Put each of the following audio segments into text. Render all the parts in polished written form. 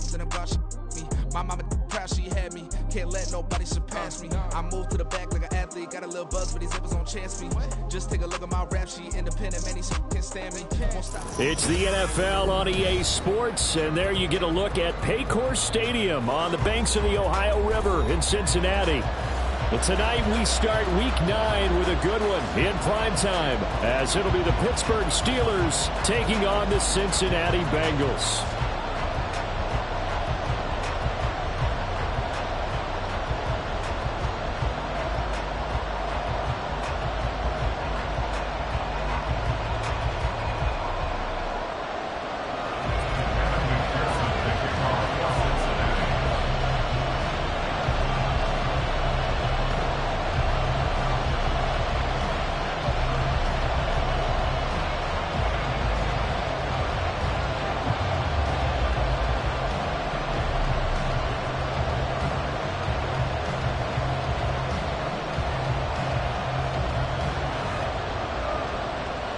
Boston and God, she me. My mama proud she had me. Can't let nobody surpass me. I moved to the back like an athlete. Got a little buzz for these zippers on chance me. Just take a look at my rap sheet. Independent, man, these can't stand me. Won't stop. It's the NFL on EA Sports, and there you get a look at Paycor Stadium on the banks of the Ohio River in Cincinnati. Well, tonight we start Week 9 with a good one in primetime, as it'll be the Pittsburgh Steelers taking on the Cincinnati Bengals.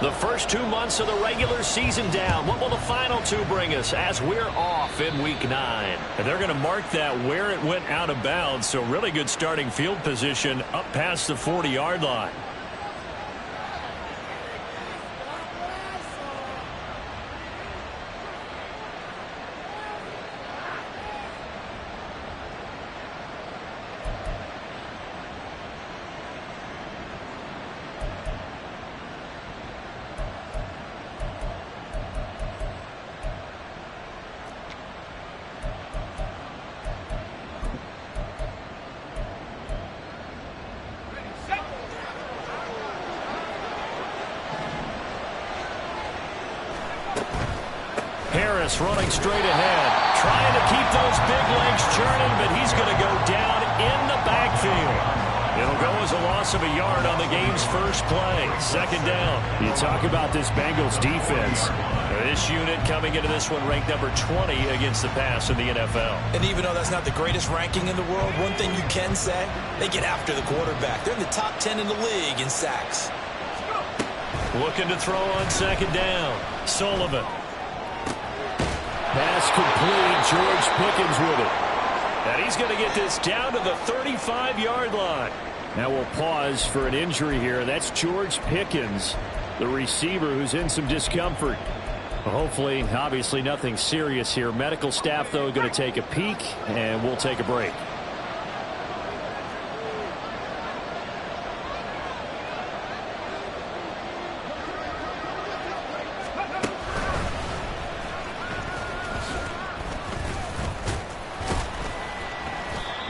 The first 2 months of the regular season down. What will the final 2 bring us as we're off in Week 9? And they're going to mark that where it went out of bounds. So really good starting field position up past the 40-yard line. Running straight ahead, trying to keep those big legs churning, but he's going to go down in the backfield. It'll go as a loss of a yard on the game's first play. Second down. You talk about this Bengals defense. This unit coming into this one ranked number 20 against the pass in the NFL. And even though that's not the greatest ranking in the world, one thing you can say, they get after the quarterback. They're in the top 10 in the league in sacks. Looking to throw on second down. Sullivan. Pass complete. George Pickens with it. And he's going to get this down to the 35-yard line. Now we'll pause for an injury here. That's George Pickens, the receiver who's in some discomfort. Hopefully, obviously nothing serious here. Medical staff, though, going to take a peek, and we'll take a break.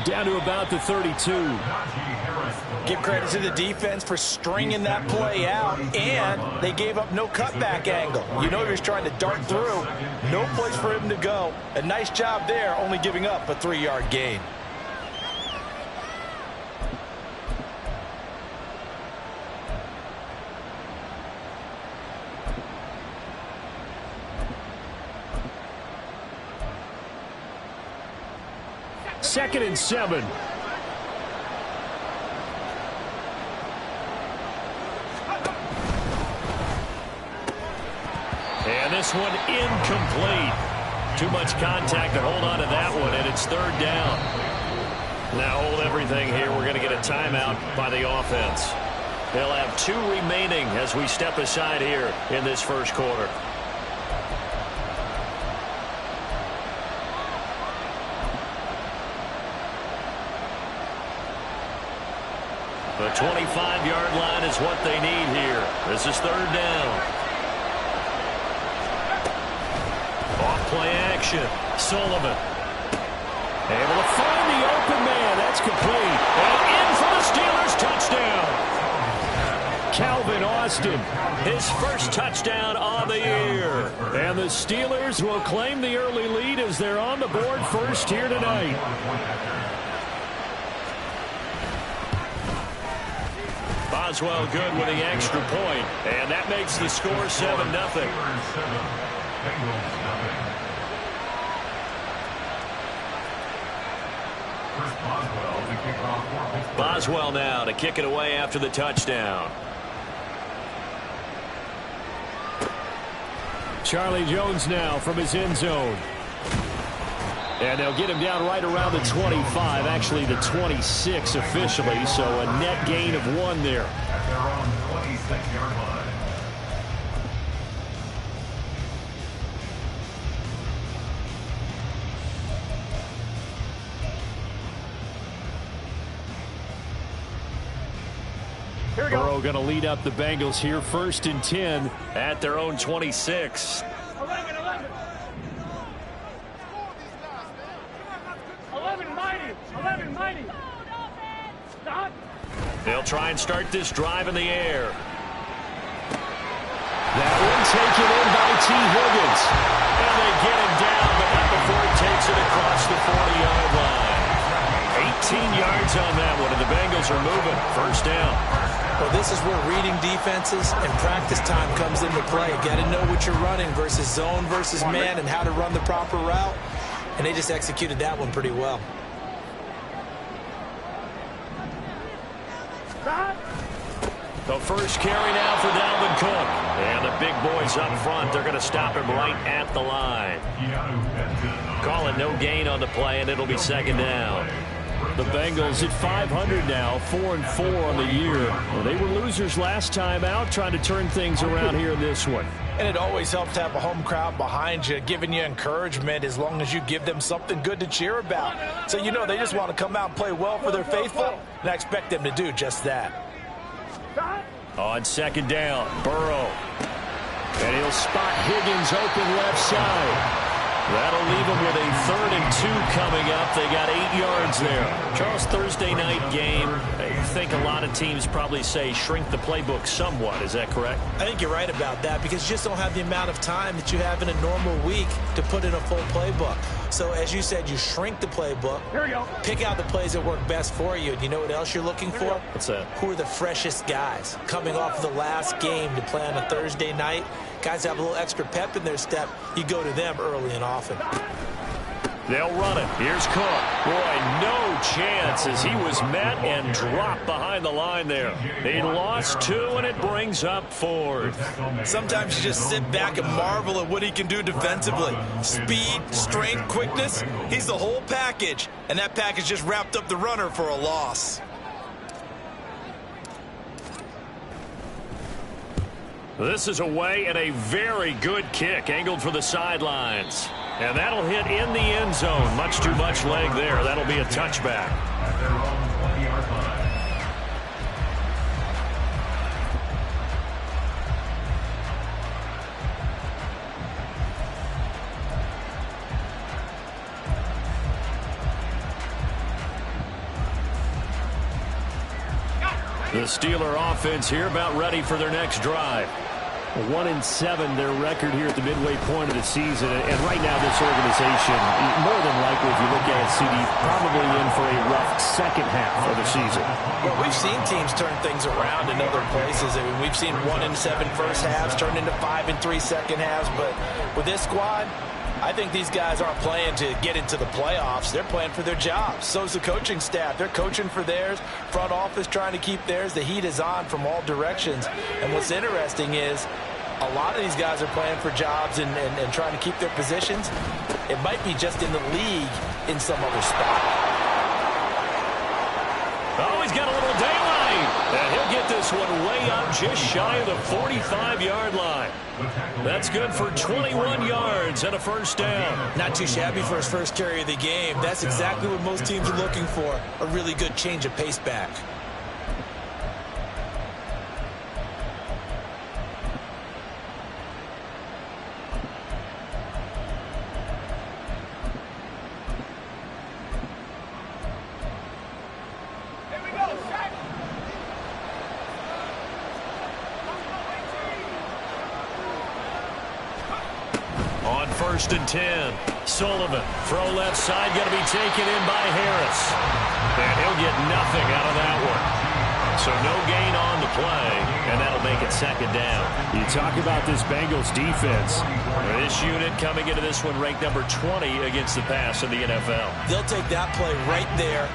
Down to about the 32. Give credit to the defense for stringing that play out, and they gave up no cutback angle. You know he was trying to dart through. No place for him to go. A nice job there, only giving up a 3-yard gain. Second and 7. And this one incomplete. Too much contact to hold on to that one, and it's third down. Now hold everything here. We're going to get a timeout by the offense. They'll have 2 remaining as we step aside here in this first quarter. The 25-yard line is what they need here. This is third down. Off-play action. Sullivan. Able to find the open man. That's complete. And in for the Steelers. Touchdown. Calvin Austin, his first touchdown on the year. And the Steelers will claim the early lead as they're on the board first here tonight. Boswell good with the extra point, and that makes the score 7-0. Boswell now to kick it away after the touchdown. Charlie Jones now from his end zone. And they'll get him down right around the 25, actually the 26 officially, so a net gain of 1 there. At their own 26-yard line. Burrow going to lead up the Bengals here, 1st and 10 at their own 26. 11 mighty. Stop. They'll try and start this drive in the air. That one taken in by T. Higgins. And they get him down, but not before he takes it across the 40-yard line. 18 yards on that one, and the Bengals are moving. 1st down. Well, this is where reading defenses and practice time comes into play. You got to know what you're running versus zone versus man and how to run the proper route. And they just executed that one pretty well. The first carry now for Dalvin Cook. And the big boys up front, they're going to stop him right at the line. Call it no gain on the play, and it'll be 2nd down. The Bengals at 500 now, 4-4 on the year. Well, they were losers last time out, trying to turn things around here in this one. And it always helps to have a home crowd behind you, giving you encouragement as long as you give them something good to cheer about. So you know they just want to come out and play well for their faithful, and I expect them to do just that. On 2nd down, Burrow. And he'll spot Higgins open left side. That'll leave them with a 3rd and 2 coming up. They got 8 yards there. Charles, Thursday night game, I think a lot of teams probably say shrink the playbook somewhat. Is that correct? I think you're right about that because you just don't have the amount of time that you have in a normal week to put in a full playbook. So as you said, you shrink the playbook. Here we go. Pick out the plays that work best for you. And you know what else you're looking for? What's that? Who are the freshest guys coming off the last game to play on a Thursday night? Guys have a little extra pep in their step. You go to them early and often. They'll run it. Here's Cook. Boy, no chance as he was met and dropped behind the line there. He lost 2, and it brings up 4th. Sometimes you just sit back and marvel at what he can do defensively. Speed, strength, quickness. He's the whole package. And that package just wrapped up the runner for a loss. This is away and a very good kick angled for the sidelines. And that'll hit in the end zone. Much too much leg there. That'll be a touchback. At their own 20-yard line. The Steeler offense here about ready for their next drive. 1-7 their record here at the midway point of the season. And right now this organization, more than likely if you look at it, CD, probably in for a rough second half of the season. Well, we've seen teams turn things around in other places. I mean, we've seen 1-7 first halves turn into 5-3 second halves. But with this squad, I think these guys aren't playing to get into the playoffs. They're playing for their jobs. So's the coaching staff. They're coaching for theirs. Front office trying to keep theirs. The heat is on from all directions. And what's interesting is a lot of these guys are playing for jobs and trying to keep their positions. It might be just in the league in some other spot. Oh, he's got a little daylight. And he'll get this one way up just shy of the 45-yard line. That's good for 21 yards and a 1st down. Not too shabby for his first carry of the game. That's exactly what most teams are looking for, a really good change of pace back. On 1st and 10, Sullivan, throw left side, going to be taken in by Harris. And he'll get nothing out of that one. So no gain on the play, and that'll make it 2nd down. You talk about this Bengals defense. This unit coming into this one ranked number 20 against the pass in the NFL. They'll take that play right there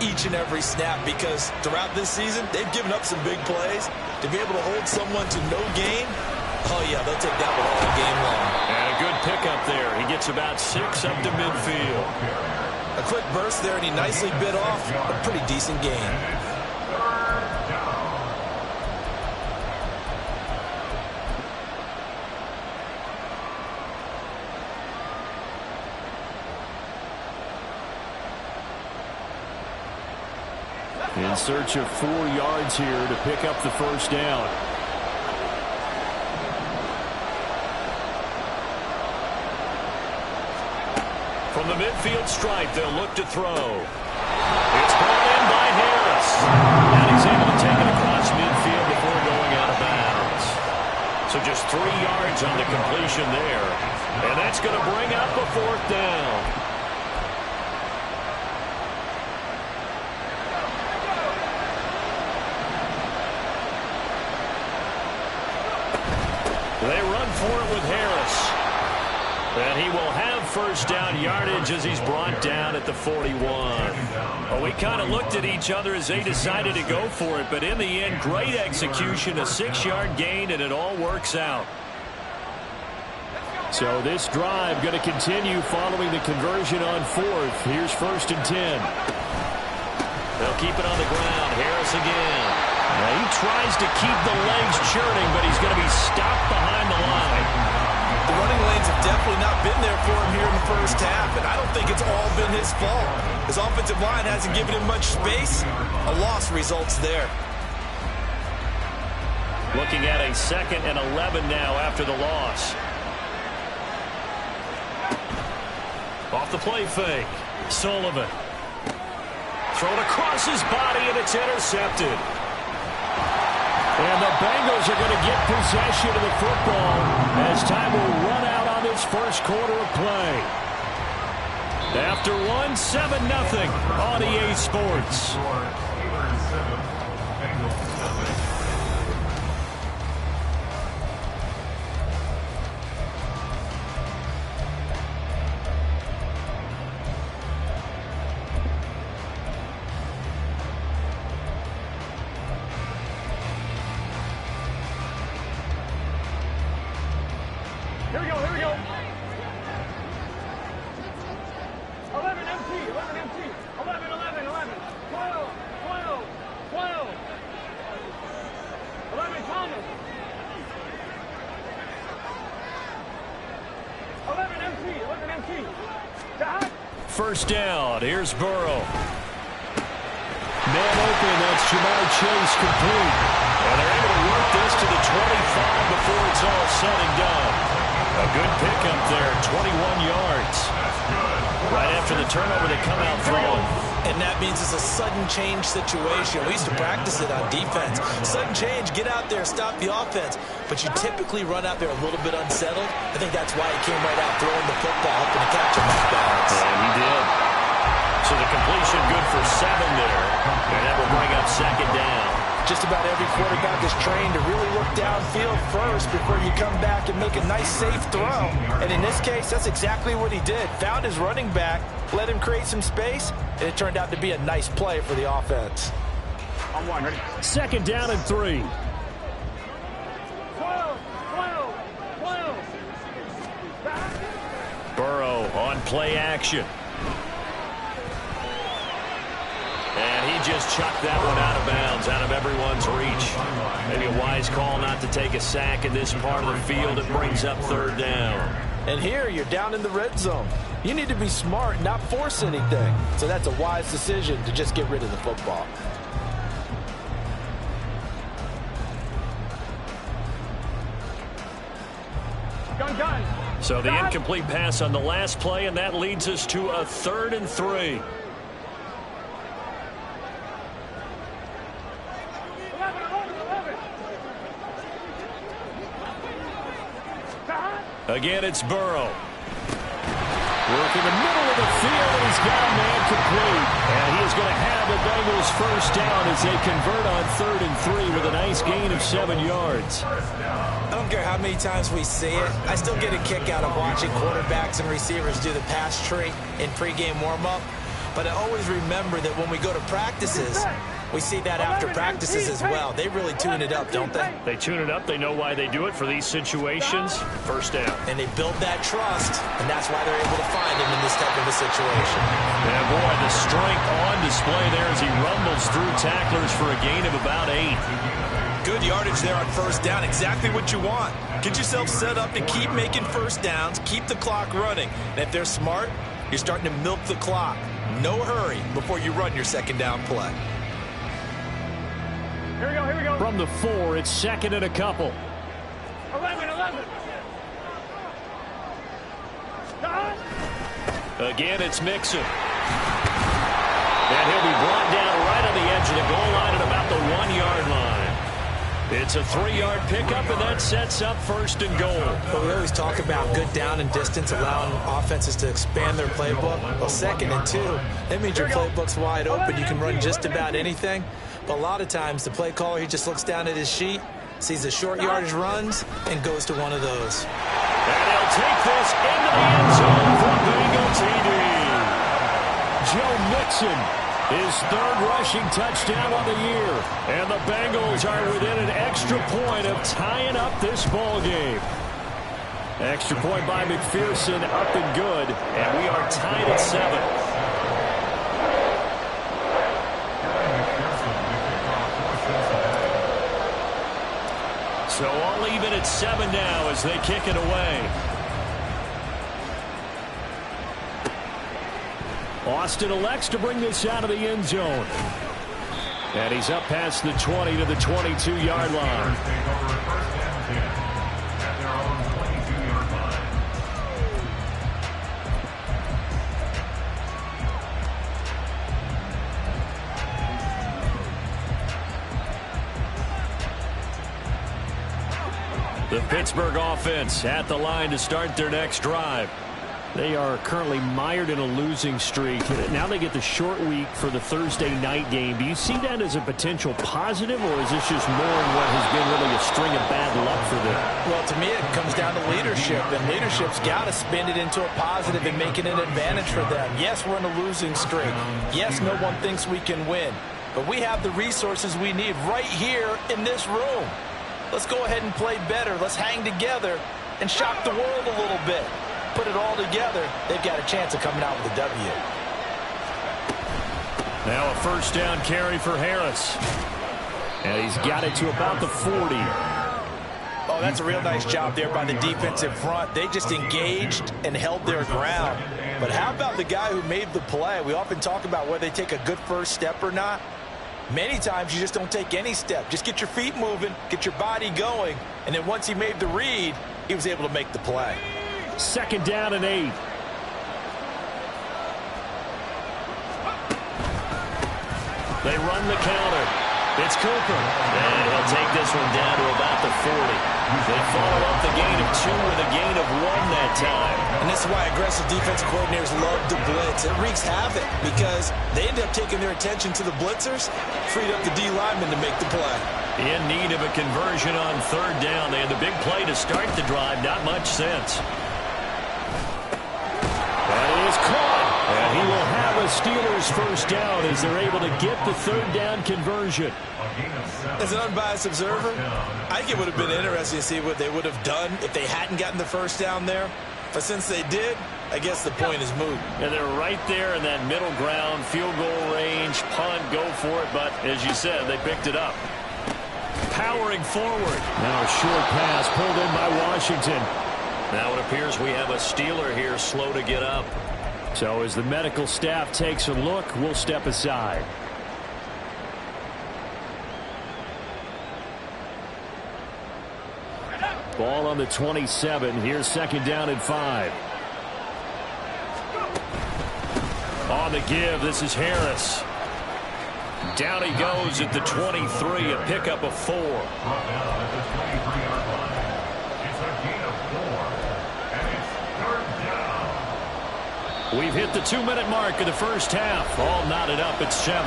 each and every snap because throughout this season, they've given up some big plays. To be able to hold someone to no gain, oh, yeah, they'll take that one all game long. And a good pickup there. He gets about 6 up to midfield. A quick burst there, and he nicely bit off a pretty decent gain. In search of 4 yards here to pick up the first down. From the midfield stripe, they'll look to throw. It's brought in by Harris. And he's able to take it across midfield before going out of bounds. So just 3 yards on the completion there. And that's going to bring up a 4th down. They run for it with Harris. And he will have first down yardage as he's brought down at the 41. Well, we kind of looked at each other as they decided to go for it, but in the end, great execution, a 6-yard gain, and it all works out. So this drive going to continue following the conversion on 4th. Here's 1st and 10. They'll keep it on the ground. Harris again. Now he tries to keep the legs churning, but he's going to be stopped behind the line. The running lanes have definitely not been there for him here in the first half, and I don't think it's all been his fault. His offensive line hasn't given him much space. A loss results there. Looking at a 2nd and 11 now after the loss. Off the play fake. Sullivan. Thrown across his body, and it's intercepted. And the Bengals are going to get possession of the football as time will run out on this first quarter of play. After 7-0 on EA Sports. Here we go, here we go. 11 MT, 11 MT. 11, 11, 11. 12, 12, 12. 11 Thomas. 11 MT, 11 MT. Dot. First down. Here's Burrow. Man open. That's Jamar Chase complete. And they're able to work this to the 25 before it's all said and done. A good pickup there, 21 yards. Right after the turnover, they come out throwing. And that means it's a sudden change situation. We used to practice it on defense. Sudden change, get out there, stop the offense. But you typically run out there a little bit unsettled. I think that's why he came right out throwing the football, hoping to catch him off balance. And he did. So the completion good for 7 there. And that will bring up 2nd down. Just about every quarterback is trained to really look downfield first before you come back and make a nice, safe throw. And in this case, that's exactly what he did. Found his running back, let him create some space, and it turned out to be a nice play for the offense. On 1, ready? 2nd down and 3. 12, 12, 12. Burrow on play action. And he just chucked that one out of bounds, out of everyone's reach. Maybe a wise call not to take a sack in this part of the field. It brings up 3rd down. And here, you're down in the red zone. You need to be smart, not force anything. So that's a wise decision to just get rid of the football. Gun. So the incomplete pass on the last play, and that leads us to a 3rd and 3. 11, 11, 11. Again, it's Burrow. Work in the middle of the field, and he's got a man complete. And he is going to have the Bengals first down as they convert on 3rd and 3 with a nice gain of 7 yards. I don't care how many times we see it. I still get a kick out of watching quarterbacks and receivers do the pass tree in pregame warm-up. But I always remember that when we go to practices, We see that after practices as well. They really tune it up, don't they? They tune it up. They know why they do it for these situations. First down. And they build that trust, and that's why they're able to find him in this type of a situation. Yeah, boy, the strength on display there as he rumbles through tacklers for a gain of about 8. Good yardage there on first down. Exactly what you want. Get yourself set up to keep making first downs, keep the clock running. And if they're smart, you're starting to milk the clock. No hurry before you run your second down play. Here we go, here we go. From the 4, it's second and a couple. 11. Stop. Again, it's Mixon. And he'll be brought down right on the edge of the goal line at about the 1-yard line. It's a 3-yard pickup, and that sets up first and goal. But we always talk about good down and distance, allowing offenses to expand their playbook. Well, 2nd and 2, that means your playbook's wide open. You can run just about anything. But a lot of times, the play caller, he just looks down at his sheet, sees the short yardage runs, and goes to one of those. And he'll take this into the end zone for a Bengal TD. Joe Mixon, his 3rd rushing touchdown on the year. And the Bengals are within an extra point of tying up this ball game. Extra point by McPherson, up and good. And we are tied at 7. So all even at 7 now as they kick it away. Austin elects to bring this out of the end zone. And he's up past the 20 to the 22-yard line. The Pittsburgh offense at the line to start their next drive. They are currently mired in a losing streak. Now they get the short week for the Thursday night game. Do you see that as a potential positive, or is this just more in what has been really a string of bad luck for them? Well, to me, it comes down to leadership, and leadership's got to spin it into a positive and make it an advantage for them. Yes, we're in a losing streak. Yes, no one thinks we can win, but we have the resources we need right here in this room. Let's go ahead and play better. Let's hang together and shock the world a little bit. Put it all together, they've got a chance of coming out with a W. Now a first down carry for Harris. And he's got it to about the 40. Oh, that's a real nice job there by the defensive front. They just engaged and held their ground. But how about the guy who made the play? We often talk about whether they take a good first step or not. Many times you just don't take any step. Just get your feet moving, get your body going, and then once he made the read, he was able to make the play. Second down and 8. They run the counter. It's Cooper. And he'll take this one down to about the 40. They follow up the gain of 2 with a gain of 1 that time. And this is why aggressive defensive coordinators love to blitz. It wreaks havoc because they end up taking their attention to the blitzers, freed up the D linemen to make the play. In need of a conversion on third down. They had the big play to start the drive. Not much sense. That is caught. And he will have a Steelers first down as they're able to get the third down conversion. As an unbiased observer, I think it would have been interesting to see what they would have done if they hadn't gotten the first down there. But since they did, I guess the point is moot. And they're right there in that middle ground, field goal range, punt, go for it. But as you said, they picked it up. Powering forward. Now a short pass pulled in by Washington. Now it appears we have a Steeler here slow to get up. So as the medical staff takes a look, we'll step aside. Ball on the 27. Here's second down and 5. On the give, this is Harris. Down he goes at the 23, a pickup of 4. We've hit the 2-minute mark of the first half. All knotted up at 7.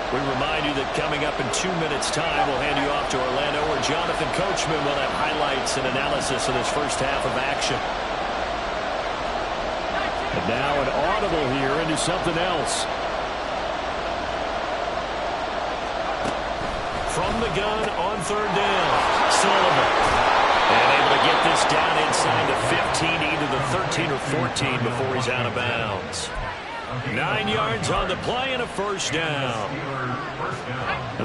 We remind you that coming up in 2 minutes' time, we'll hand you off to Orlando, where Jonathan Coachman will have highlights and analysis of this first half of action. And now an audible here into something else. from the gun on 3rd down. Sullivan. And able to get this down inside the 15, either the 13 or 14 before he's out of bounds. 9 yards on the play and a 1st down.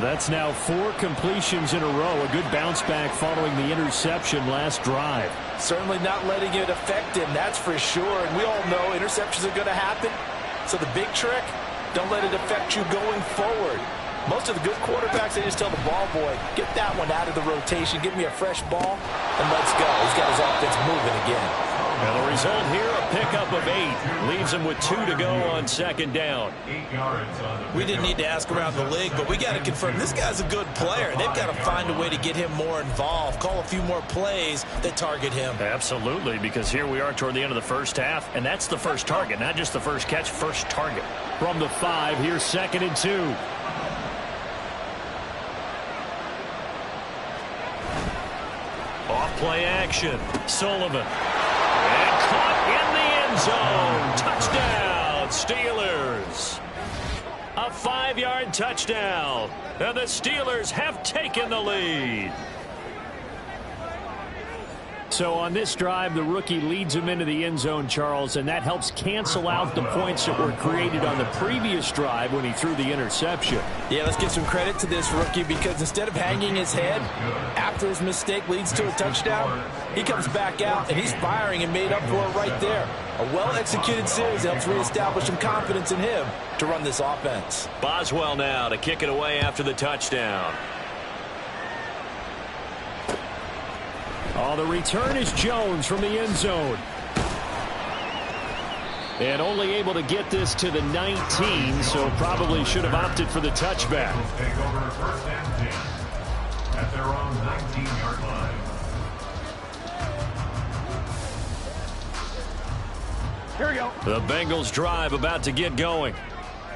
That's now 4 completions in a row. A good bounce back following the interception last drive. Certainly not letting it affect him, that's for sure. And we all know interceptions are going to happen. So the big trick, don't let it affect you going forward. Most of the good quarterbacks, they just tell the ball boy, get that one out of the rotation, give me a fresh ball, and let's go. He's got his offense moving again. And the result here, a pickup of 8. Leaves him with 2 to go on 2nd down. 8 yards on the We didn't need to ask around the league, but we got to confirm this guy's a good player. They've got to find a way to get him more involved, call a few more plays that target him. Absolutely, because here we are toward the end of the first half, and that's the first target, not just the first catch, first target. From the 5, here's 2nd and 2. Off play action. Sullivan. And caught in the end zone. Touchdown, Steelers. A 5-yard touchdown. And the Steelers have taken the lead. So on this drive, the rookie leads him into the end zone, Charles, and that helps cancel out the points that were created on the previous drive when he threw the interception. Yeah, let's give some credit to this rookie because instead of hanging his head after his mistake leads to a touchdown, he comes back out and he's firing and made up for it right there. A well-executed series helps reestablish some confidence in him to run this offense. Boswell now to kick it away after the touchdown. Oh, the return is Jones from the end zone. And only able to get this to the 19, so probably should have opted for the touchback. Take over 1st and 10 at their own 19-yard line. Here we go. The Bengals drive about to get going.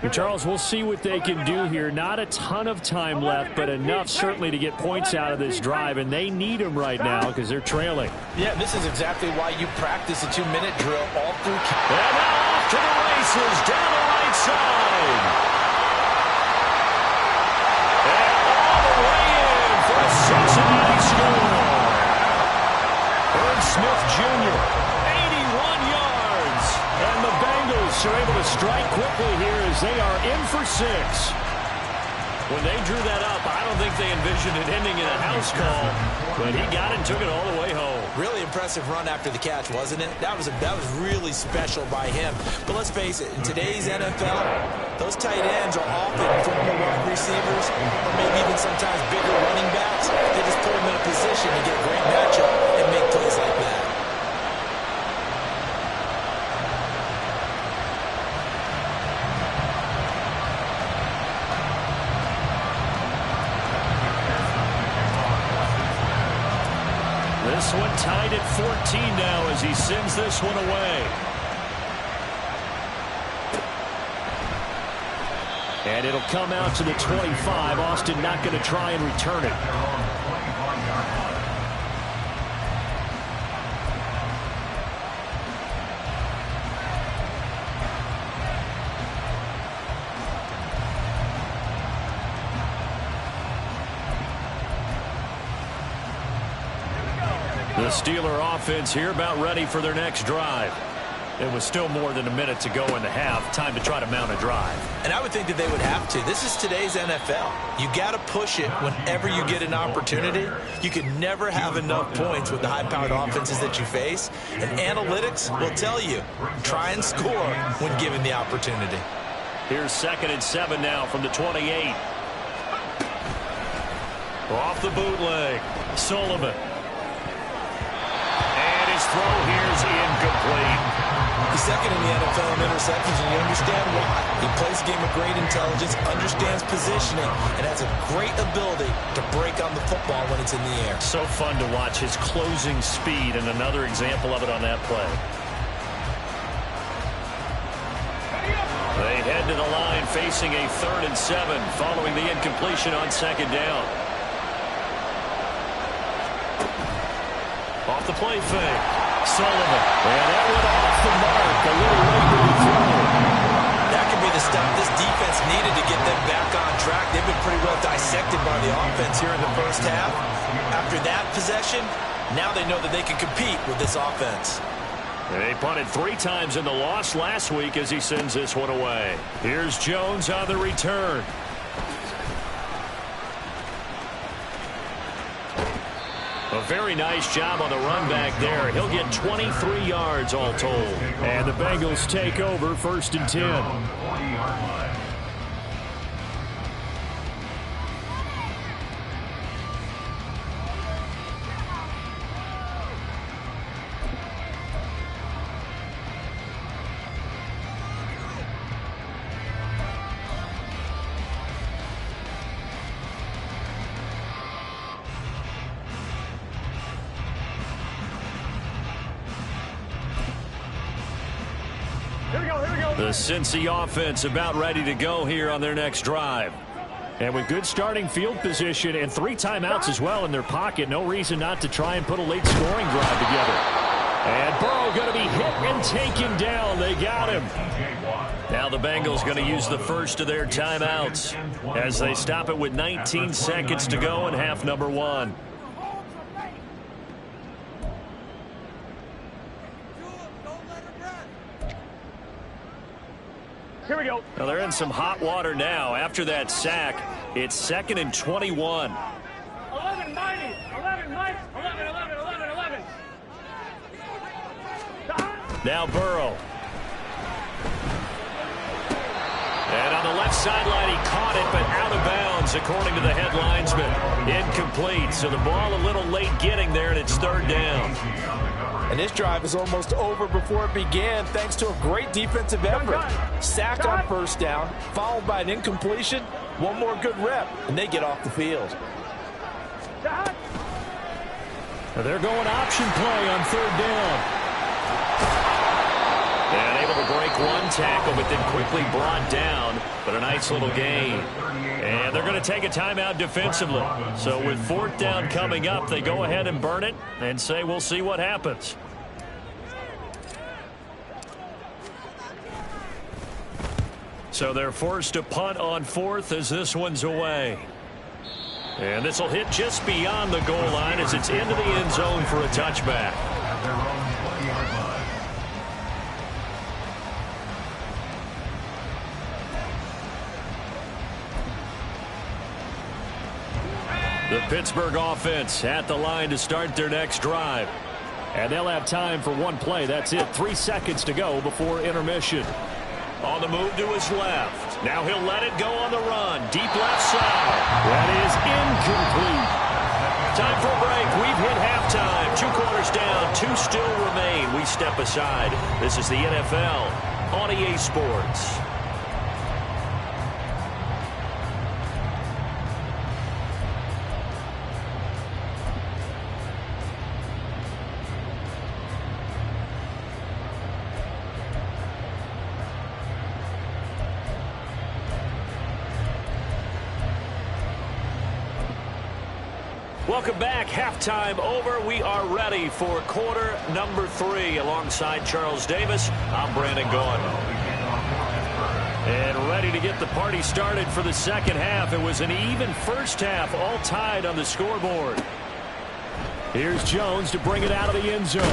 And Charles, we'll see what they can do here. Not a ton of time left, but enough certainly to get points out of this drive, and they need them right now because they're trailing. Yeah, this is exactly why you practice a 2-minute drill all through. And now off to the races down the right side. And all the way in for a Cincinnati score. Herb Smith Jr., 81 yards. And the Bengals are able to strike quickly here as they are in for 6. When they drew that up, I don't think they envisioned it ending in a house call, but he got it and took it all the way home. Really impressive run after the catch, wasn't it? That was really special by him. But let's face it, in today's NFL, those tight ends are often former wide receivers or maybe even sometimes bigger running backs. They just put them in a position to get a great matchup and make plays like that. This one tied at 14 now as he sends this one away. And it'll come out to the 25. Austin not going to try and return it. The Steeler offense here about ready for their next drive. It was still more than a minute to go in the half. Time to try to mount a drive. And I would think that they would have to. This is today's NFL. You got to push it whenever you get an opportunity. You can never have enough points with the high-powered offenses that you face. And analytics will tell you, try and score when given the opportunity. Here's 2nd and 7 now from the 28. Off the bootleg. Sullivan. And his throw here's incomplete. He's second in the NFL in interceptions, and you understand why. He plays a game of great intelligence, understands positioning, and has a great ability to break on the football when it's in the air. So fun to watch his closing speed, and another example of it on that play. They head to the line facing a 3rd and 7 following the incompletion on 2nd down. Off the play fake. Sullivan. And that went off the mark. A little late to the throw. That could be the stop this defense needed to get them back on track. They've been pretty well dissected by the offense possession, now they know that they can compete with this offense. They punted 3 times in the loss last week as he sends this one away. Here's Jones on the return. A very nice job on the run back there. He'll get 23 yards all told. And the Bengals take over 1st and 10. The Cincy offense about ready to go here on their next drive. And with good starting field position and 3 timeouts as well in their pocket, no reason not to try and put a late scoring drive together. And Burrow going to be hit and taken down. They got him. Now the Bengals going to use the first of their timeouts as they stop it with 19 seconds to go in half number 1. Here we go. Well, they're in some hot water now. After that sack, it's 2nd and 21. 11, mighty. 11, Mike. 11, 11, 11, 11. Now Burrow. And on the left sideline, he caught it, but out of bounds, according to the head linesman. Incomplete, so the ball a little late getting there, and it's 3rd down. And this drive is almost over before it began thanks to a great defensive effort. Sack on 1st down, followed by an incompletion. One more good rep, and they get off the field. They're going option play on 3rd down. And able to break 1 tackle, but then quickly brought down. But a nice little gain. And they're going to take a timeout defensively. So with 4th down coming up, they go ahead and burn it and say we'll see what happens. So they're forced to punt on 4th as this one's away. And this will hit just beyond the goal line as it's into the end zone for a touchback. The Pittsburgh offense at the line to start their next drive. And they'll have time for 1 play. That's it. 3 seconds to go before intermission. On the move to his left. Now he'll let it go on the run. Deep left side. That is incomplete. Time for a break. We've hit halftime. 2 quarters down. 2 still remain. We step aside. This is the NFL on EA Sports. Welcome back. Halftime over. We are ready for quarter number 3. Alongside Charles Davis, I'm Brandon Gaughan. And ready to get the party started for the second half. It was an even first half, all tied on the scoreboard. Here's Jones to bring it out of the end zone.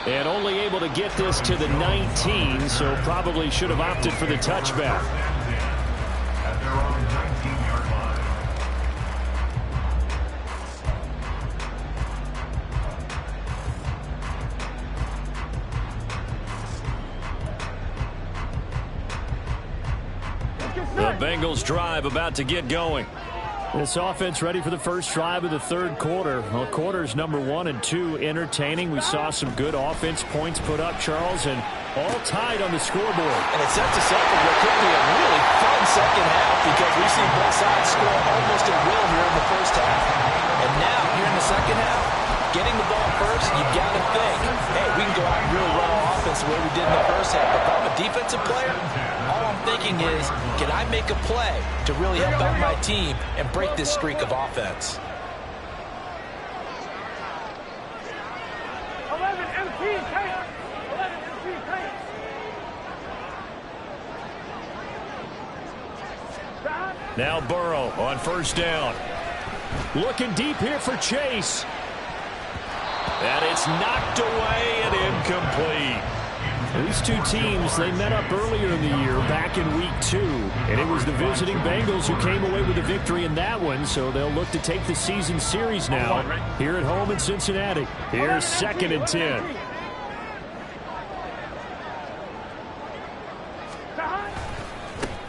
And only able to get this to the 19, so probably should have opted for the touchback. At their own 19-yard line. The Bengals drive about to get going. This offense ready for the first drive of the 3rd quarter. Well, quarters number 1 and 2 entertaining. We saw some good offense points put up, Charles, and all tied on the scoreboard. And it sets us up for what could be a really fun second half because we've seen both sides score almost at will here in the first half. And now, here in the second half, getting the ball first, you've got to think, hey, we can go out and really run our offense the way we did in the first half. If I'm a defensive player, all I'm thinking is, can I make a play to really help out my team and break this streak of offense? 11 MP tank. 11 MP tank. Now Burrow on 1st down. Looking deep here for Chase. And it's knocked away and incomplete. These two teams, they met up earlier in the year, back in week 2. And it was the visiting Bengals who came away with a victory in that one, so they'll look to take the season series now here at home in Cincinnati. Here's 2nd and 10.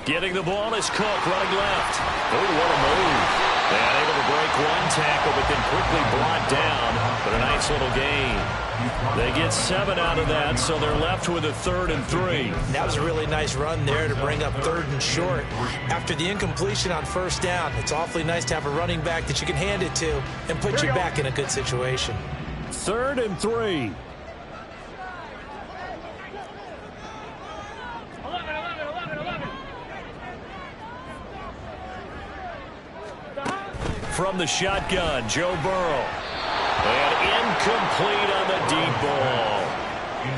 Getting the ball is Cook running left. Oh, what a move. And able to break one tackle, but then quickly brought down. But a nice little gain. They get 7 out of that, so they're left with a 3rd and 3. That was a really nice run there to bring up 3rd and short. After the incompletion on 1st down, it's awfully nice to have a running back that you can hand it to and put you back in a good situation. 3rd and 3. From the shotgun, Joe Burrow. And incomplete on the deep ball.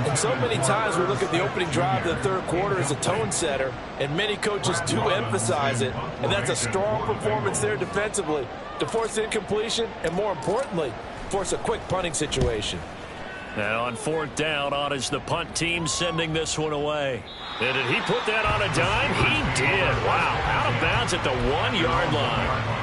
And so many times we look at the opening drive of the 3rd quarter as a tone setter, and many coaches do emphasize it. And that's a strong performance there defensively to force incompletion and, more importantly, force a quick punting situation. Now on 4th down, on is the punt team sending this one away. And did he put that on a dime? He did. Wow. Out of bounds at the 1-yard line.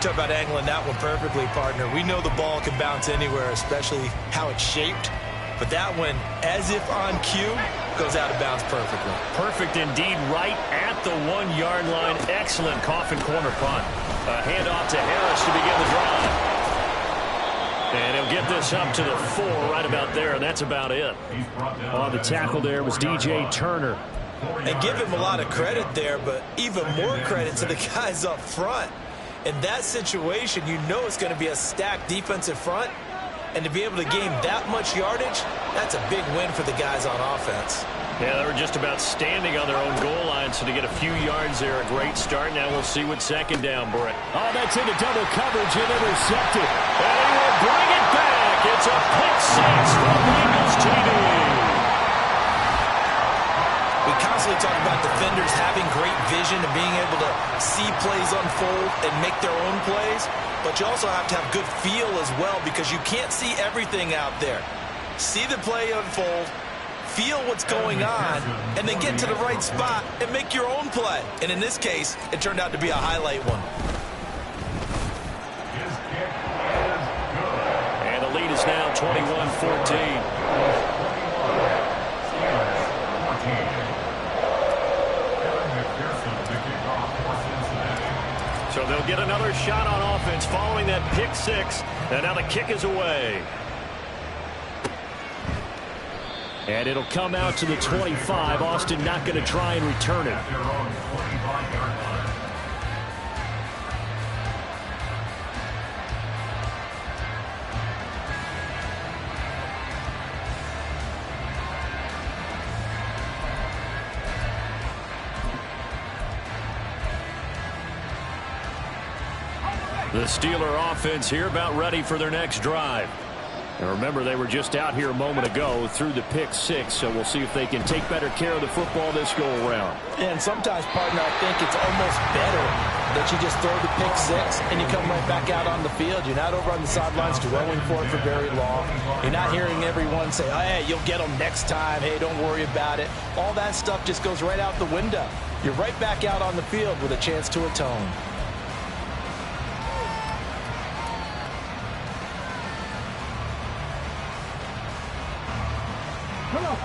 Talk about angling that one perfectly, partner. We know the ball can bounce anywhere, especially how it's shaped. But that one, as if on cue, goes out of bounds perfectly. Perfect indeed, right at the 1-yard line. Excellent coffin corner punt. A handoff to Harris to begin the drive. And he'll get this up to the 4 right about there, and that's about it. On the tackle there was DJ Turner. And give him a lot of credit there, but even more credit to the guys up front. In that situation, you know it's going to be a stacked defensive front. And to be able to gain that much yardage, that's a big win for the guys on offense. Yeah, they were just about standing on their own goal line, so to get a few yards there, a great start. Now we'll see what 2nd down, Brett. Oh, that's into double coverage and intercepted. And he will bring it back. It's a pick 6 for Bengals TD. We constantly talk about defenders having great vision and being able to see plays unfold and make their own plays. But you also have to have good feel as well, because you can't see everything out there. See the play unfold, feel what's going on, and then get to the right spot and make your own play. And in this case, it turned out to be a highlight one. And the lead is now 21-14. So they'll get another shot on offense following that pick 6. And now the kick is away. And it'll come out to the 25. Austin not going to try and return it. The Steeler offense here about ready for their next drive. And remember, they were just out here a moment ago through the pick 6, so we'll see if they can take better care of the football this go-around. And sometimes, partner, I think it's almost better that you just throw the pick 6 and you come right back out on the field. You're not over on the sidelines dwelling for it for very long. You're not hearing everyone say, oh, hey, you'll get them next time. Hey, don't worry about it. All that stuff just goes right out the window. You're right back out on the field with a chance to atone.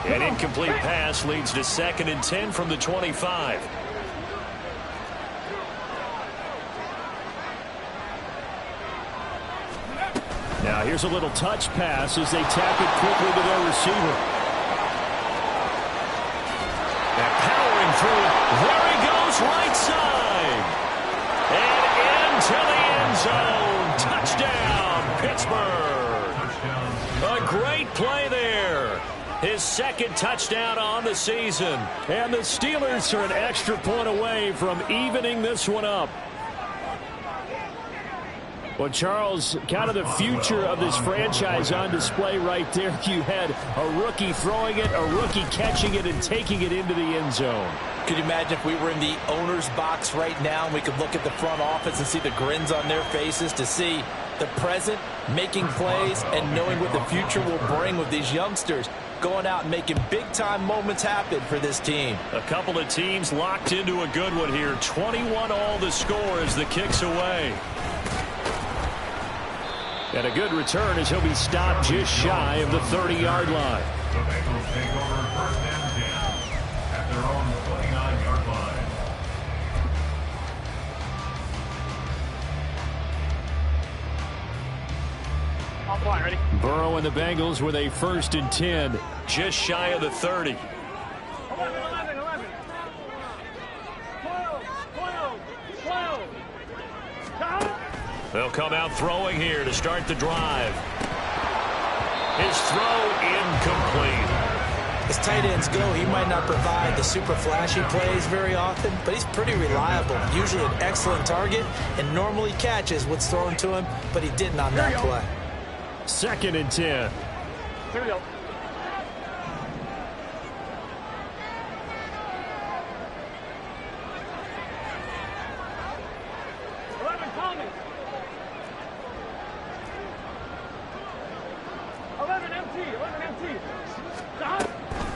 An incomplete pass leads to 2nd and 10 from the 25. Now here's a little touch pass as they tap it quickly to their receiver. And powering through it. There he goes, right side. And into the end zone. Touchdown, Pittsburgh. A great play there. His 2nd touchdown on the season. And the Steelers are an extra point away from evening this one up. Well, Charles, kind of the future of this franchise on display right there. You had a rookie throwing it, a rookie catching it, and taking it into the end zone. Could you imagine if we were in the owner's box right now and we could look at the front office and see the grins on their faces to see the present, making plays, and knowing what the future will bring with these youngsters. Going out and making big-time moments happen for this team. A couple of teams locked into a good one here. 21-all the score as the kick's away. And a good return as he'll be stopped just shy of the 30-yard line. The Bengals take over first and 10 at their own 29-yard line. Ready? Burrow and the Bengals with a 1st and 10, just shy of the 30. 11, 11, 11. 12, 12, 12. They'll come out throwing here to start the drive. His throw incomplete. As tight ends go, he might not provide the super flashy plays very often, but he's pretty reliable. Usually an excellent target and normally catches what's thrown to him, but he didn't on that play. 2nd and 10. Here we go.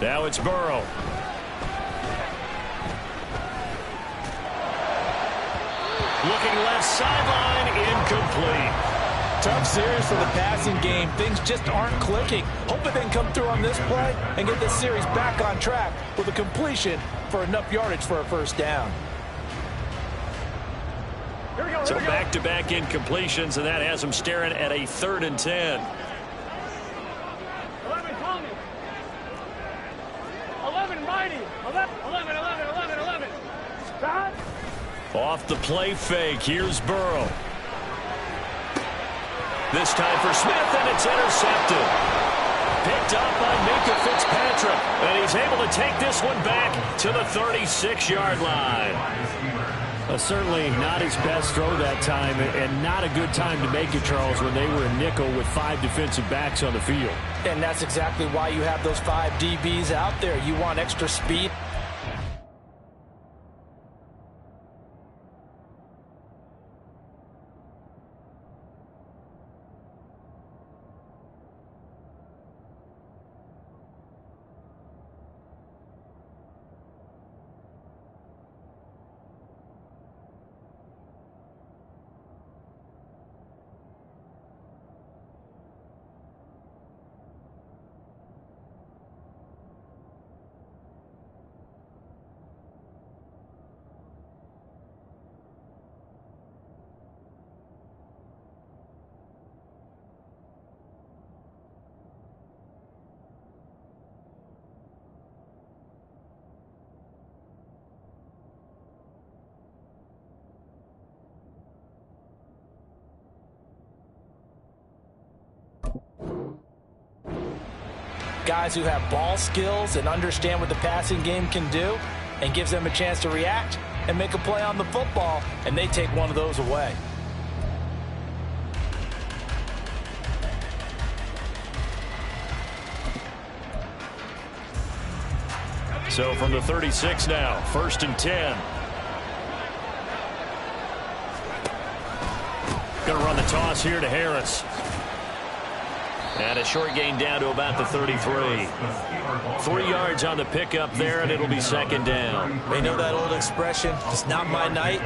Now it's Burrow. Looking left sideline, incomplete. Tough series for the passing game. Things just aren't clicking. Hoping they can come through on this play and get this series back on track with a completion for enough yardage for a 1st down. So back-to-back incompletions, and that has them staring at a 3rd and 10. 11, Tommy. 11, Mighty. 11, 11, 11, 11, 11. Stop. Off the play fake, here's Burrow. This time for Smith, and it's intercepted. Picked up by Minka Fitzpatrick, and he's able to take this one back to the 36-yard line. Certainly not his best throw that time, and not a good time to make it, Charles, when they were in nickel with 5 defensive backs on the field. And that's exactly why you have those 5 DBs out there. You want extra speed. Guys who have ball skills and understand what the passing game can do, and gives them a chance to react and make a play on the football, and they take one of those away. So from the 36 now, 1st and 10. Going to run the toss here to Harris. And a short gain down to about the 33. 3 yards on the pickup there, and it'll be 2nd down. They know that old expression, it's not my night.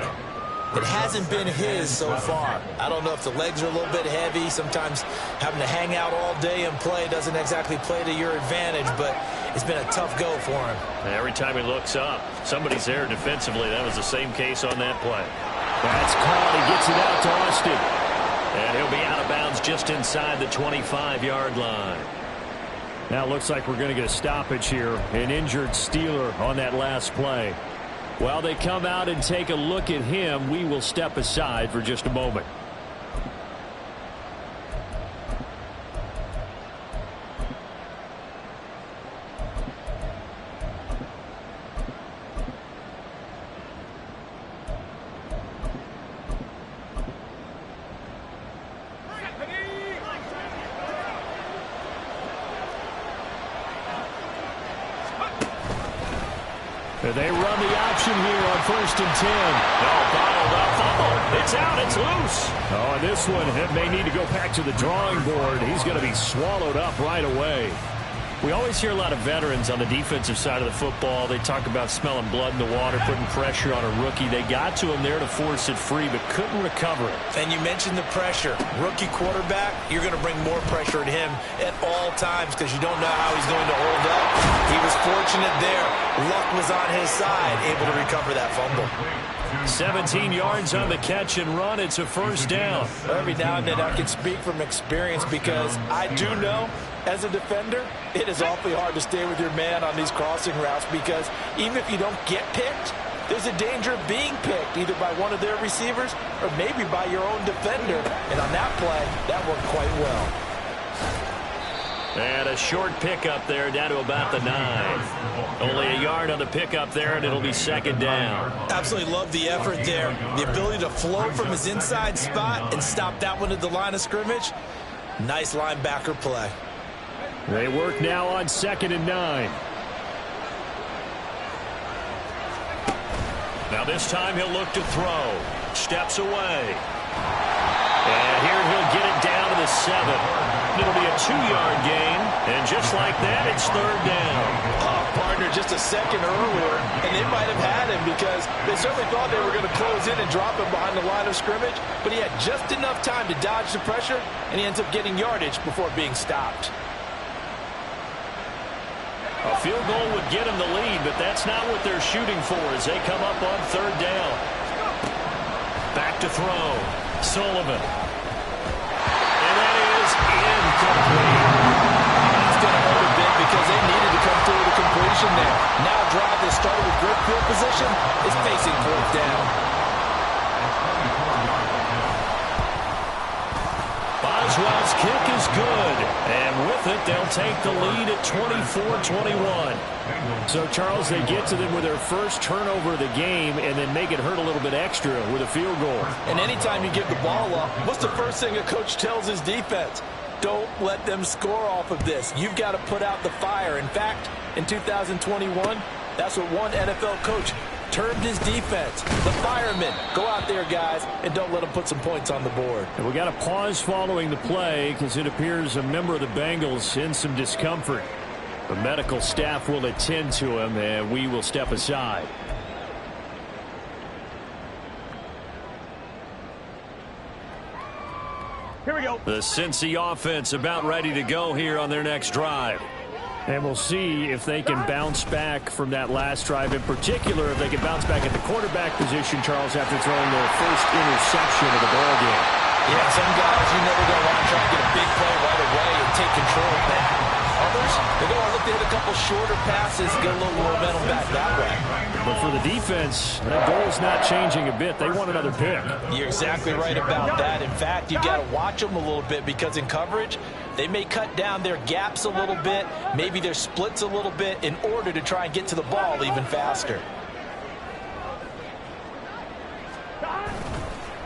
It hasn't been his so far. I don't know if the legs are a little bit heavy. Sometimes having to hang out all day and play doesn't exactly play to your advantage, but it's been a tough go for him. Every time he looks up, somebody's there defensively. That was the same case on that play. That's caught. He gets it out to Austin. And he'll be out of bounds just inside the 25-yard line. Now it looks like we're going to get a stoppage here. An injured Steeler on that last play. While they come out and take a look at him, we will step aside for just a moment. They run the option here on 1st and 10. No, bottled up, fumble. It's out, it's loose. Oh, and this one may need to go back to the drawing board. He's going to be swallowed up right away. We always hear a lot of veterans on the defensive side of the football. They talk about smelling blood in the water, putting pressure on a rookie. They got to him there to force it free, but couldn't recover it. And you mentioned the pressure. Rookie quarterback, you're going to bring more pressure at him at all times because you don't know how he's going to hold up. He was fortunate there. Luck was on his side, able to recover that fumble. 17 yards on the catch and run. It's a 1st down. Every now and then I can speak from experience because I do know as a defender, it is awfully hard to stay with your man on these crossing routes because even if you don't get picked, there's a danger of being picked either by one of their receivers or maybe by your own defender. And on that play, that worked quite well. And a short pickup there down to about the 9. Only a yard on the pickup there, and it'll be 2nd down. Absolutely love the effort there. The ability to flow from his inside spot and stop that one at the line of scrimmage. Nice linebacker play. They work now on 2nd and 9. Now this time he'll look to throw. Steps away. And here he'll get it down to the 7. It'll be a 2-yard gain. And just like that, it's 3rd down. Partner just a second earlier, and they might have had him because they certainly thought they were going to close in and drop him behind the line of scrimmage, but he had just enough time to dodge the pressure, and he ends up getting yardage before being stopped. A field goal would get him the lead, but that's not what they're shooting for as they come up on 3rd down. Back to throw. Sullivan. And that is incomplete. That's going to hurt a bit because they needed to come through with a completion there. Now a drive that started with good field position is facing 4th down. Boswell's kick is good, and with it, they'll take the lead at 24-21. So, Charles, they get to them with their first turnover of the game and then make it hurt a little bit extra with a field goal. And anytime you give the ball up, what's the first thing a coach tells his defense? Don't let them score off of this. You've got to put out the fire. In fact, in 2021, that's what one NFL coach termed his defense. The firemen. Go out there, guys, and don't let them put some points on the board. And we got a pause following the play because it appears a member of the Bengals in some discomfort. The medical staff will attend to him, and we will step aside. Here we go. The Cincy offense about ready to go here on their next drive. And we'll see if they can bounce back from that last drive. In particular, if they can bounce back at the quarterback position, Charles, after throwing their first interception of the ball game. Yeah, some guys, you know they're going to want to try to get a big play right away and take control of that. Others, they're going to look to hit a couple shorter passes, get a little momentum back that way. But for the defense, that goal's not changing a bit. They want another pick. You're exactly right about that. In fact, you've got to watch them a little bit because in coverage, they may cut down their gaps a little bit, maybe their splits a little bit in order to try and get to the ball even faster.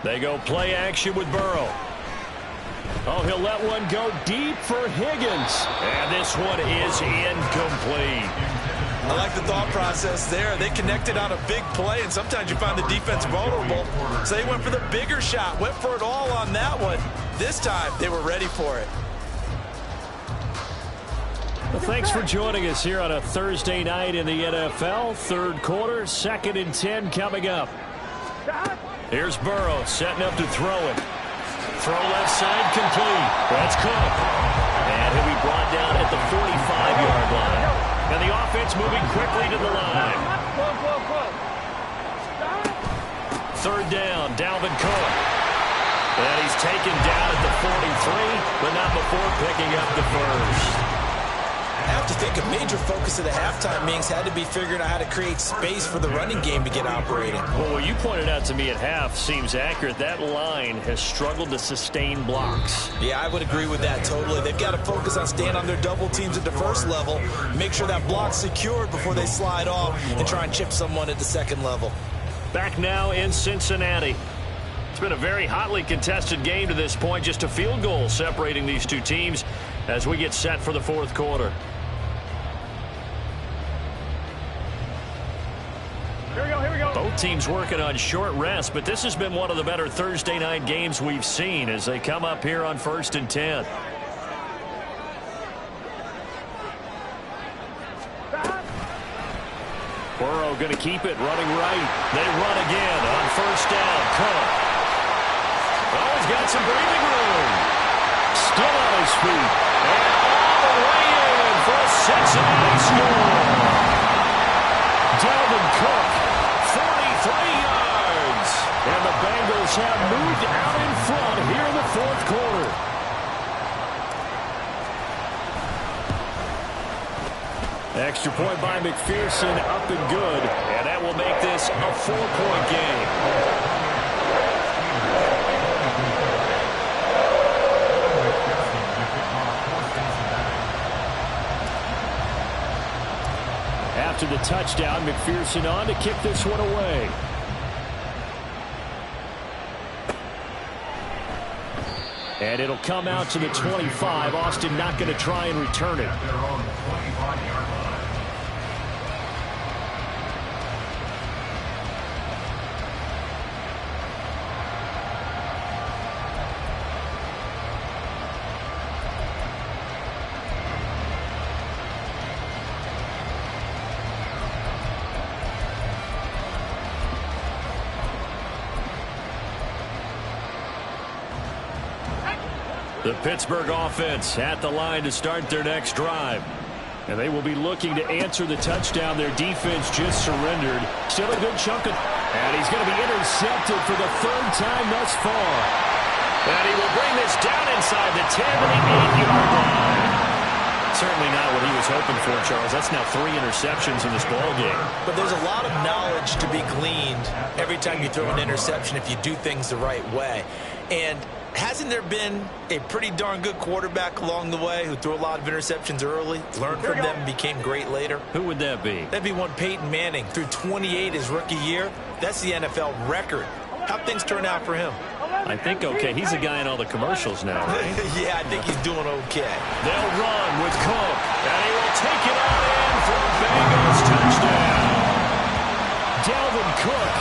They go play action with Burrow. Oh, he'll let one go deep for Higgins. And this one is incomplete. I like the thought process there. They connected on a big play, and sometimes you find the defense vulnerable. So they went for the bigger shot, went for it all on that one. This time, they were ready for it. Well, thanks for joining us here on a Thursday night in the NFL. 3rd quarter, 2nd and 10 coming up. Here's Burrow setting up to throw it. Throw left side complete. That's Cook. And he'll be brought down at the 45-yard line. And the offense moving quickly to the line. 3rd down, Dalvin Cook. And he's taken down at the 43, but not before picking up the first. I have to think a major focus of the halftime meetings had to be figuring out how to create space for the running game to get operating. Well, what you pointed out to me at half seems accurate. That line has struggled to sustain blocks. Yeah, I would agree with that totally. They've got to focus on staying on their double teams at the first level, make sure that block's secured before they slide off and try and chip someone at the second level. Back now in Cincinnati. It's been a very hotly contested game to this point. Just a field goal separating these two teams as we get set for the 4th quarter. Both teams working on short rest, but this has been one of the better Thursday night games we've seen as they come up here on 1st and 10. Burrow going to keep it, running right. They run again on 1st down. Cook. Oh, he's got some breathing room. Still on his feet. And all the way in for a Cincinnati score. Dalvin Cook, 43 yards. And the Bengals have moved out in front here in the 4th quarter. Extra point by McPherson, up and good. And that will make this a 4-point game. After the touchdown, McPherson on to kick this one away. And it'll come out to the 25. Austin not going to try and return it. The Pittsburgh offense at the line to start their next drive. And they will be looking to answer the touchdown their defense just surrendered. Still a good chunk of... And he's going to be intercepted for the 3rd time thus far. And he will bring this down inside the 10 to the 8-yard line. Certainly not what he was hoping for, Charles. That's now 3 interceptions in this ball game. But there's a lot of knowledge to be gleaned every time you throw an interception if you do things the right way. And hasn't there been a pretty darn good quarterback along the way who threw a lot of interceptions early, learned from them, and became great later? Who would that be? That'd be one Peyton Manning. Threw 28 his rookie year. That's the NFL record. How'd things turn out for him? I think okay. He's a guy in all the commercials now, right? Yeah, I think he's doing okay. They'll run with Cook, and he will take it on in for a Bengals touchdown. Dalvin Cook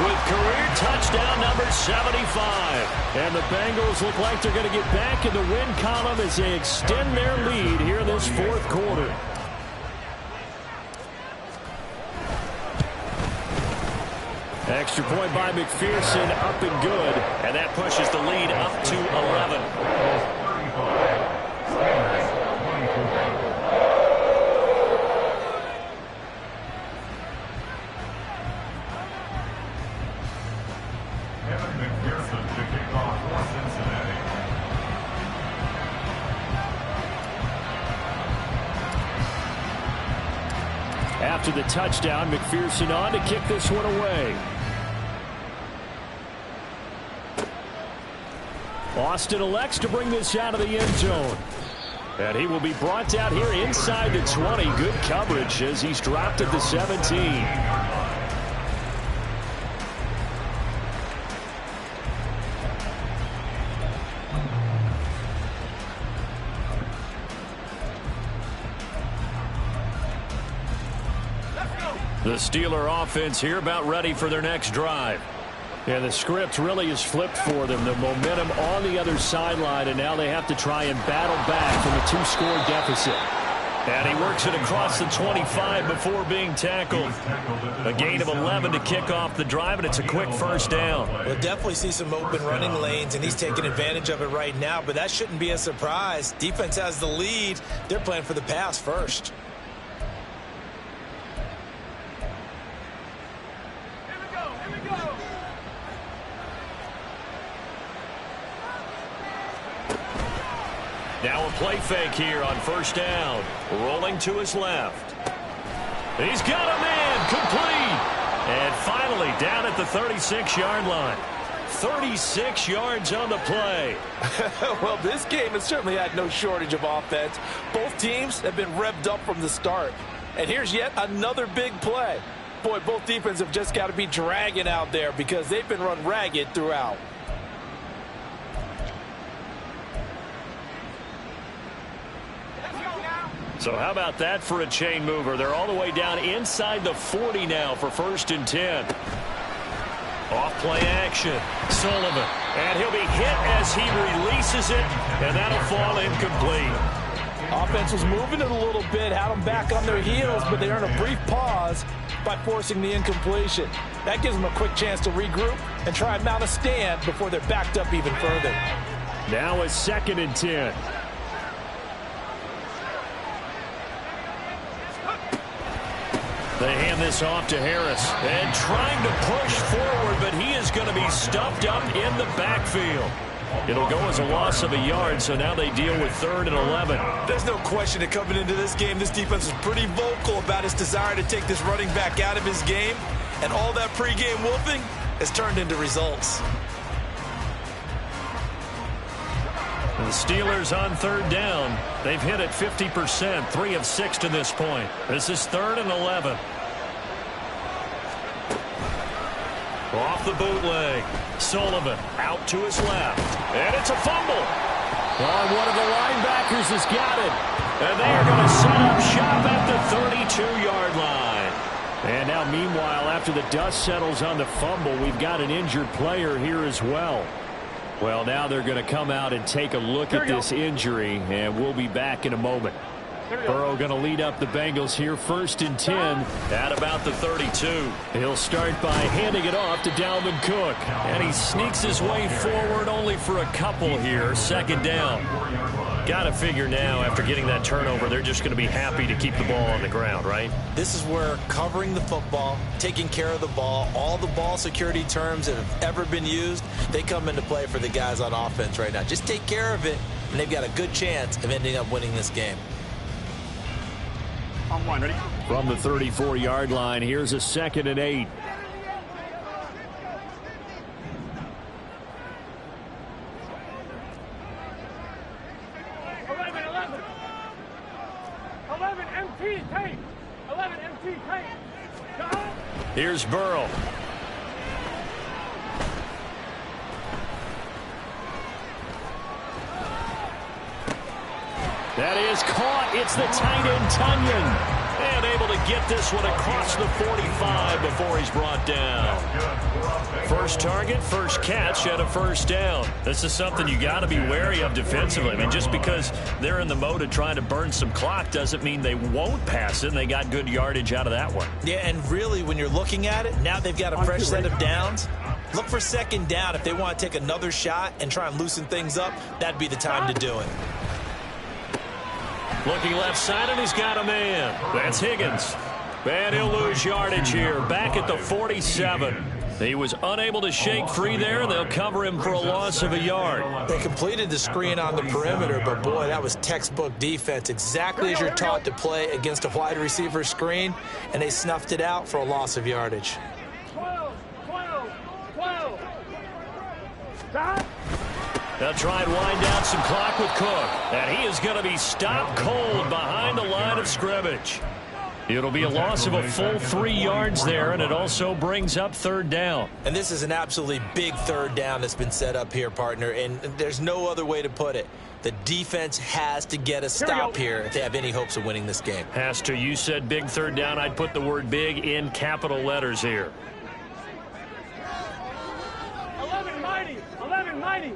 with career touchdown number 75. And the Bengals look like they're going to get back in the win column as they extend their lead here in this 4th quarter. Extra point by McPherson, up and good. And that pushes the lead up to 11. After the touchdown, McPherson on to kick this one away. Austin elects to bring this out of the end zone. And he will be brought down here inside the 20. Good coverage as he's dropped at the 17. The Steeler offense here about ready for their next drive. And the script really is flipped for them. The momentum on the other sideline, and now they have to try and battle back from a 2-score deficit. And he works it across the 25 before being tackled. A gain of 11 to kick off the drive, and it's a quick 1st down. We'll definitely see some open running lanes, and he's taking advantage of it right now, but that shouldn't be a surprise. Defense has the lead. They're playing for the pass first. Now a play fake here on 1st down. Rolling to his left. He's got a man complete. And finally down at the 36-yard line. 36 yards on the play. Well, this game has certainly had no shortage of offense. Both teams have been revved up from the start. And here's yet another big play. Boy, both defenses have just got to be dragging out there because they've been run ragged throughout. So how about that for a chain mover? They're all the way down inside the 40 now for 1st and 10. Off play action. Sullivan. And he'll be hit as he releases it, and that'll fall incomplete. Offense was moving it a little bit, had them back on their heels, but they earned a brief pause by forcing the incompletion. That gives them a quick chance to regroup and try and mount a stand before they're backed up even further. Now it's 2nd and 10. They hand this off to Harris. And trying to push forward, but he is going to be stuffed up in the backfield. It'll go as a loss of a yard, so now they deal with 3rd and 11. There's no question that coming into this game, this defense is pretty vocal about its desire to take this running back out of his game. And all that pregame wolfing has turned into results. The Steelers on 3rd down. They've hit it 50%, 3 of 6 to this point. This is 3rd and 11. Off the bootleg. Sullivan out to his left. And it's a fumble. Oh, one of the linebackers has got it. And they are going to set up shop at the 32-yard line. And now, meanwhile, after the dust settles on the fumble, we've got an injured player here as well. Well, now they're going to come out and take a look at this injury, and we'll be back in a moment. Burrow going to lead up the Bengals here, 1st and 10 at about the 32. He'll start by handing it off to Dalvin Cook, and he sneaks his way forward only for a couple here, 2nd down. Got to figure now, after getting that turnover, they're just going to be happy to keep the ball on the ground, right? This is where covering the football, taking care of the ball, all the ball security terms that have ever been used, they come into play for the guys on offense right now. Just take care of it, and they've got a good chance of ending up winning this game. From the 34-yard line, here's a 2nd and 8. Here's Burrow. That is caught. It's the tight end, Tunyon. And able to get this one across the 45 before he's brought down. First target, first catch, and a 1st down. This is something you got to be wary of defensively. I mean, just because they're in the mode of trying to burn some clock doesn't mean they won't pass it, and they got good yardage out of that one. Yeah, and really, when you're looking at it, now they've got a fresh set of downs. Look for 2nd down. If they want to take another shot and try and loosen things up, that'd be the time to do it. Looking left side, and he's got a man. That's Higgins. And he'll lose yardage here, back at the 47. He was unable to shake free there, and they'll cover him for a loss of a yard. They completed the screen on the perimeter, but, boy, that was textbook defense, exactly as you're taught to play against a wide receiver screen, and they snuffed it out for a loss of yardage. 12. They'll try and wind down some clock with Cook. And he is going to be stopped cold behind the line of scrimmage. It'll be a loss of a full 3 yards there, and it also brings up 3rd down. And this is an absolutely big 3rd down that's been set up here, partner, and there's no other way to put it. The defense has to get a stop here if they have any hopes of winning this game. Has to. You said big 3rd down. I'd put the word big in capital letters here. 11 mighty. 11 mighty.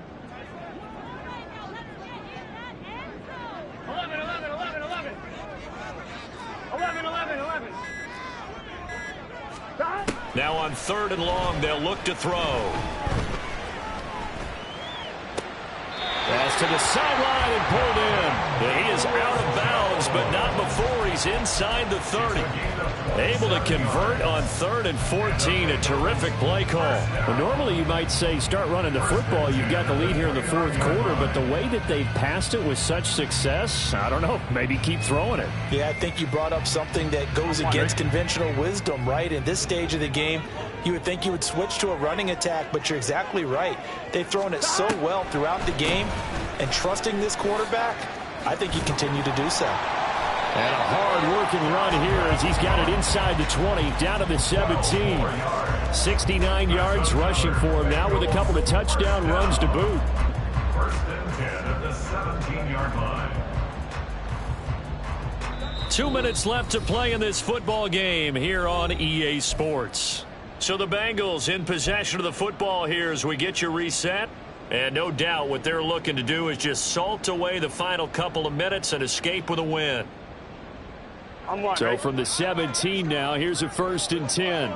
11. 11. Now on 3rd and long, they'll look to throw. Pass to the sideline and pulled in. He is out of bounds, but not before he's inside the 30. Able to convert on 3rd and 14. A terrific play call. Well, normally you might say start running the football. You've got the lead here in the 4th quarter, but the way that they've passed it with such success, I don't know, maybe keep throwing it. Yeah, I think you brought up something that goes against conventional wisdom, right? In this stage of the game, you would think you would switch to a running attack, but you're exactly right. They've thrown it so well throughout the game, and trusting this quarterback, I think you continue to do so. And a hard-working run here as he's got it inside the 20, down to the 17. 69 yards rushing for him now with a couple of touchdown runs to boot. 1st and 10 at the 17-yard line. 2 minutes left to play in this football game here on EA Sports. So the Bengals in possession of the football here as we get you reset. And no doubt what they're looking to do is just salt away the final couple of minutes and escape with a win. So from the 17 now, here's a 1st and 10.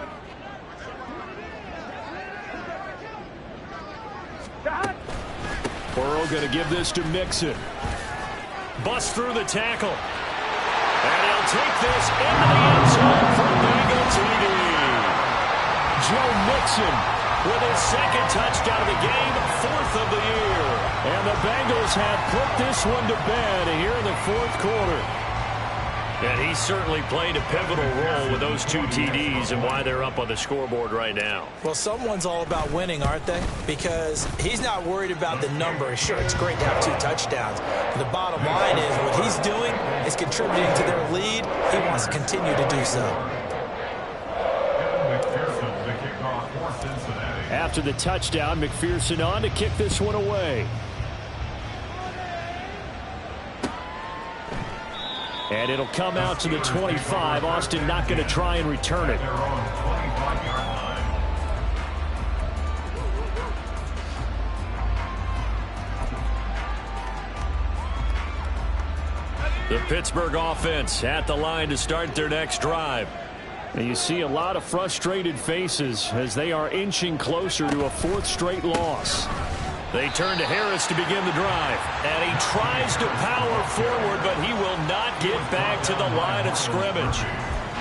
Burrow going to give this to Mixon. Bust through the tackle. And he'll take this into the end zone for Bengals TD. Joe Mixon with his 2nd touchdown of the game, 4th of the year. And the Bengals have put this one to bed here in the 4th quarter. And he certainly played a pivotal role with those 2 TDs and why they're up on the scoreboard right now. Well, someone's all about winning, aren't they? Because he's not worried about the number. Sure, it's great to have 2 touchdowns. But the bottom line is what he's doing is contributing to their lead. He wants to continue to do so. After the touchdown, McPherson on to kick this one away. And it'll come out to the 25. Austin not going to try and return it. The Pittsburgh offense at the line to start their next drive. And you see a lot of frustrated faces as they are inching closer to a 4th straight loss. They turn to Harris to begin the drive. And he tries to power forward, but he will not get back to the line of scrimmage.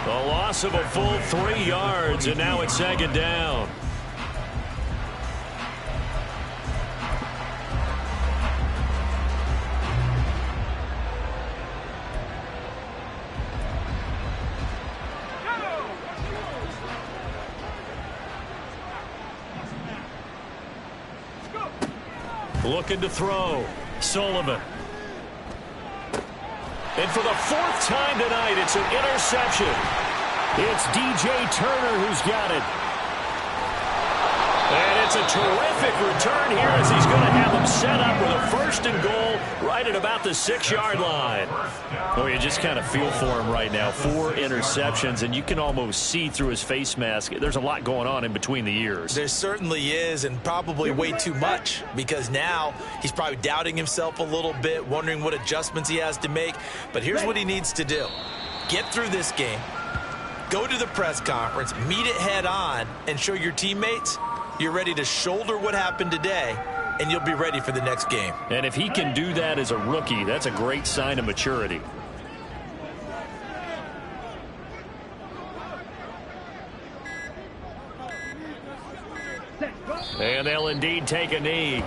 A loss of a full 3 yards, and now it's 2nd down. Looking to throw. Sullivan. And for the 4th time tonight, it's an interception. It's DJ Turner who's got it. And it's a terrific return here as he's going to have them set up with a 1st and goal right at about the 6-yard line. Oh, you just kind of feel for him right now. 4 interceptions, and you can almost see through his face mask. There's a lot going on in between the ears. There certainly is, and probably way too much, because now he's probably doubting himself a little bit, wondering what adjustments he has to make. But here's what he needs to do. Get through this game, go to the press conference, meet it head on, and show your teammates you're ready to shoulder what happened today, and you'll be ready for the next game. And if he can do that as a rookie, that's a great sign of maturity. And they'll indeed take a knee.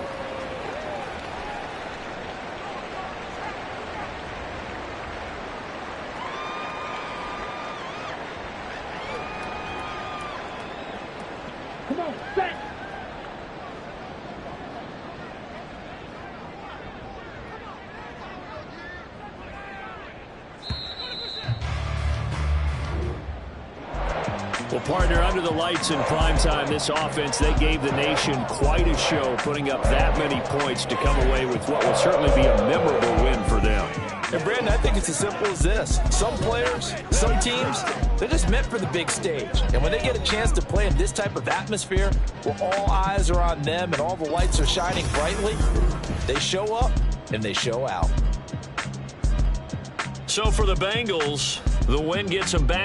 Come on, set. Well, partner, under the lights in primetime, this offense, they gave the nation quite a show, putting up that many points to come away with what will certainly be a memorable win for them. And, Brandon, I think it's as simple as this. Some players, some teams, they're just meant for the big stage. And when they get a chance to play in this type of atmosphere where all eyes are on them and all the lights are shining brightly, they show up and they show out. So for the Bengals, the win gets them back